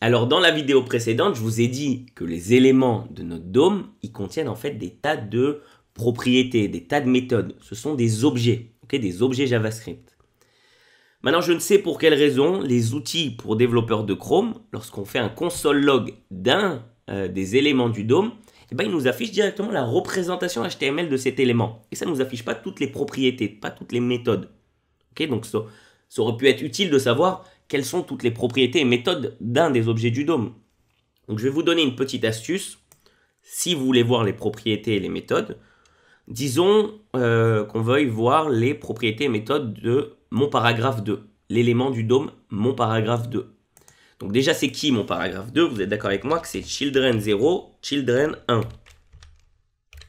Alors dans la vidéo précédente, je vous ai dit que les éléments de notre DOM, ils contiennent en fait des tas de propriétés, des tas de méthodes. Ce sont des objets, okay, des objets JavaScript. Maintenant, je ne sais pour quelle raison les outils pour développeurs de Chrome, lorsqu'on fait un console log d'un des éléments du DOM, eh ben, ils nous affichent directement la représentation HTML de cet élément. Et ça ne nous affiche pas toutes les propriétés, pas toutes les méthodes. Okay, donc ça aurait pu être utile de savoir quelles sont toutes les propriétés et méthodes d'un des objets du DOM. Donc je vais vous donner une petite astuce. Si vous voulez voir les propriétés et les méthodes, disons qu'on veuille voir les propriétés et méthodes de mon paragraphe 2, l'élément du DOM, mon paragraphe 2. Donc déjà, c'est qui mon paragraphe 2? Vous êtes d'accord avec moi que c'est children 0, children 1,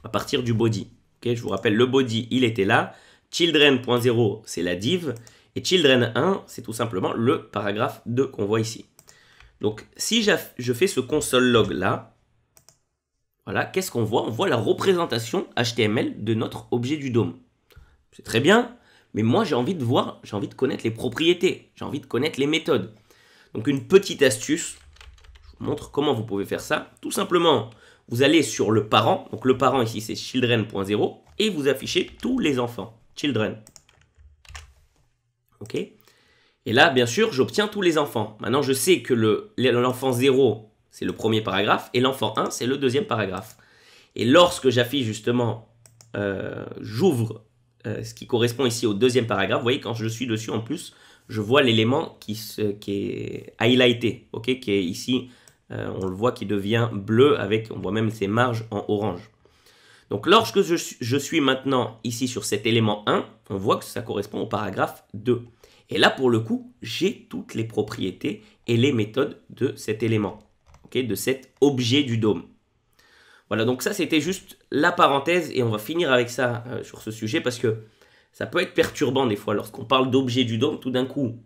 à partir du body. Okay, je vous rappelle, le body, il était là. Children.0, c'est la div. Et children 1, c'est tout simplement le paragraphe 2 qu'on voit ici. Donc, si je fais ce console log là, voilà, qu'est-ce qu'on voit? On voit la représentation HTML de notre objet du DOM. C'est très bien, mais moi, j'ai envie de voir, j'ai envie de connaître les propriétés, j'ai envie de connaître les méthodes. Donc, une petite astuce, je vous montre comment vous pouvez faire ça. Tout simplement, vous allez sur le parent. Donc, le parent ici, c'est children.0 et vous affichez tous les enfants. Children. Ok. Et là, bien sûr, j'obtiens tous les enfants. Maintenant, je sais que l'enfant 0, c'est le premier paragraphe, et l'enfant 1, c'est le deuxième paragraphe. Et lorsque j'affiche justement, j'ouvre ce qui correspond ici au deuxième paragraphe, vous voyez, quand je suis dessus, en plus, je vois l'élément qui est highlighté, okay, qui est ici, on le voit, qui devient bleu, avec, on voit même ses marges en orange. Donc, lorsque je suis maintenant ici sur cet élément 1, on voit que ça correspond au paragraphe 2. Et là, pour le coup, j'ai toutes les propriétés et les méthodes de cet élément, okay, de cet objet du DOM. Voilà, donc ça, c'était juste la parenthèse et on va finir avec ça sur ce sujet parce que ça peut être perturbant des fois lorsqu'on parle d'objet du DOM. Tout d'un coup,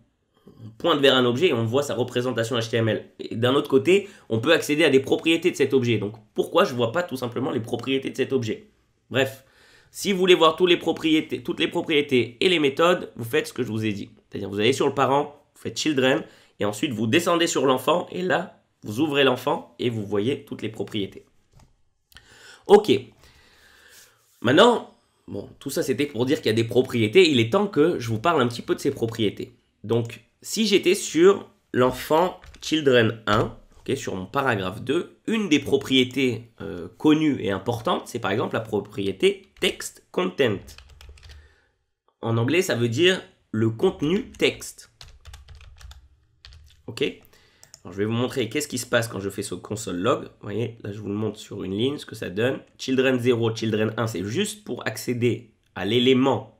on pointe vers un objet et on voit sa représentation HTML. Et d'un autre côté, on peut accéder à des propriétés de cet objet. Donc, pourquoi je ne vois pas tout simplement les propriétés de cet objet? Bref, si vous voulez voir toutes les propriétés et les méthodes, vous faites ce que je vous ai dit. C'est-à-dire, vous allez sur le parent, vous faites children, et ensuite vous descendez sur l'enfant, et là, vous ouvrez l'enfant et vous voyez toutes les propriétés. Ok. Maintenant, bon, tout ça c'était pour dire qu'il y a des propriétés. Il est temps que je vous parle un petit peu de ces propriétés. Donc, si j'étais sur l'enfant children 1, okay, sur mon paragraphe 2, une des propriétés connues et importantes, c'est par exemple la propriété text content. En anglais, ça veut dire le contenu texte. Ok? Alors, je vais vous montrer qu'est-ce qui se passe quand je fais ce console log. Vous voyez, là, je vous le montre sur une ligne, ce que ça donne. Children 0, children 1, c'est juste pour accéder à l'élément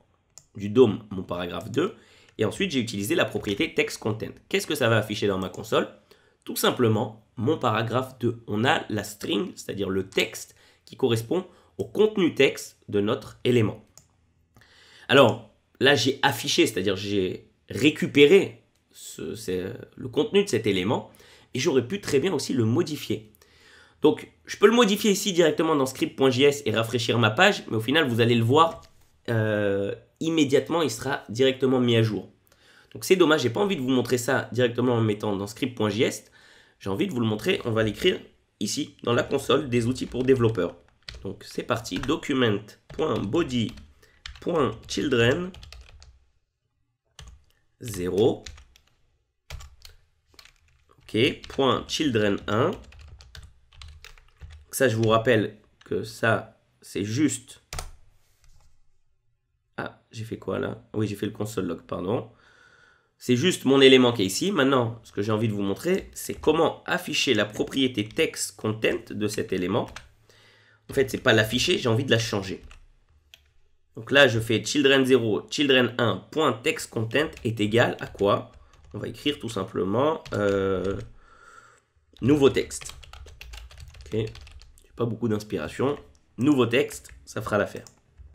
du DOM, mon paragraphe 2. Et ensuite, j'ai utilisé la propriété text content. Qu'est-ce que ça va afficher dans ma console? Tout simplement, mon paragraphe 2. On a la string, c'est-à-dire le texte qui correspond au contenu texte de notre élément. Alors, là, j'ai affiché, c'est-à-dire j'ai récupéré le contenu de cet élément et j'aurais pu très bien aussi le modifier. Donc, je peux le modifier ici directement dans script.js et rafraîchir ma page, mais au final, vous allez le voir immédiatement, il sera directement mis à jour. Donc, c'est dommage, j'ai pas envie de vous montrer ça directement en mettant dans script.js. J'ai envie de vous le montrer, on va l'écrire ici, dans la console des outils pour développeurs. Donc, c'est parti, document.body.children 0. Ok, .children 1. Ça, je vous rappelle que ça, c'est juste... Ah, j'ai fait quoi là? Oui, j'ai fait le console log, pardon. C'est juste mon élément qui est ici. Maintenant, ce que j'ai envie de vous montrer, c'est comment afficher la propriété text content de cet élément. En fait, c'est pas l'afficher, j'ai envie de la changer. Donc là, je fais children 0, children 1, .text content est égal à quoi? On va écrire tout simplement nouveau texte. Ok, j'ai pas beaucoup d'inspiration. Nouveau texte, ça fera l'affaire.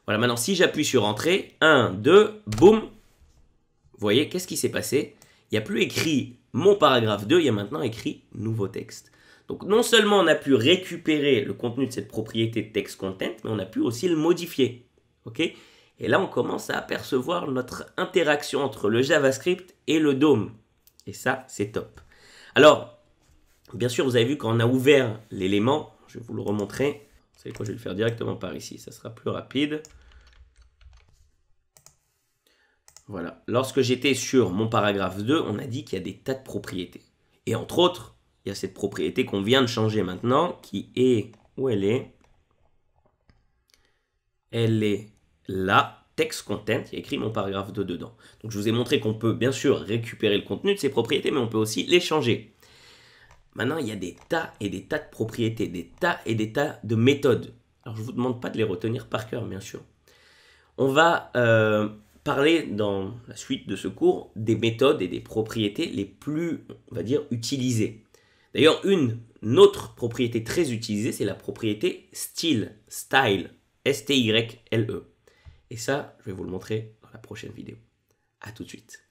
Voilà, maintenant si j'appuie sur entrée, 1, 2, boum. Vous voyez, qu'est-ce qui s'est passé? Il n'y a plus écrit mon paragraphe 2, il y a maintenant écrit nouveau texte. Donc non seulement on a pu récupérer le contenu de cette propriété text content, mais on a pu aussi le modifier. Ok? Et là, on commence à apercevoir notre interaction entre le JavaScript et le DOM. Et ça, c'est top. Alors, Bien sûr, vous avez vu quand on a ouvert l'élément, je vais vous le remontrer. Vous savez quoi, je vais le faire directement par ici, ça sera plus rapide. Voilà, lorsque j'étais sur mon paragraphe 2, on a dit qu'il y a des tas de propriétés. Et entre autres, il y a cette propriété qu'on vient de changer maintenant, qui est, où elle est? Elle est là, text content, il y a écrit mon paragraphe 2 dedans. Donc je vous ai montré qu'on peut bien sûr récupérer le contenu de ces propriétés, mais on peut aussi les changer. Maintenant, il y a des tas et des tas de propriétés, des tas et des tas de méthodes. Alors je ne vous demande pas de les retenir par cœur, bien sûr. On va parler dans la suite de ce cours des méthodes et des propriétés les plus, on va dire, utilisées. D'ailleurs, une autre propriété très utilisée, c'est la propriété style, S-T-Y-L-E. Et ça, je vais vous le montrer dans la prochaine vidéo. À tout de suite.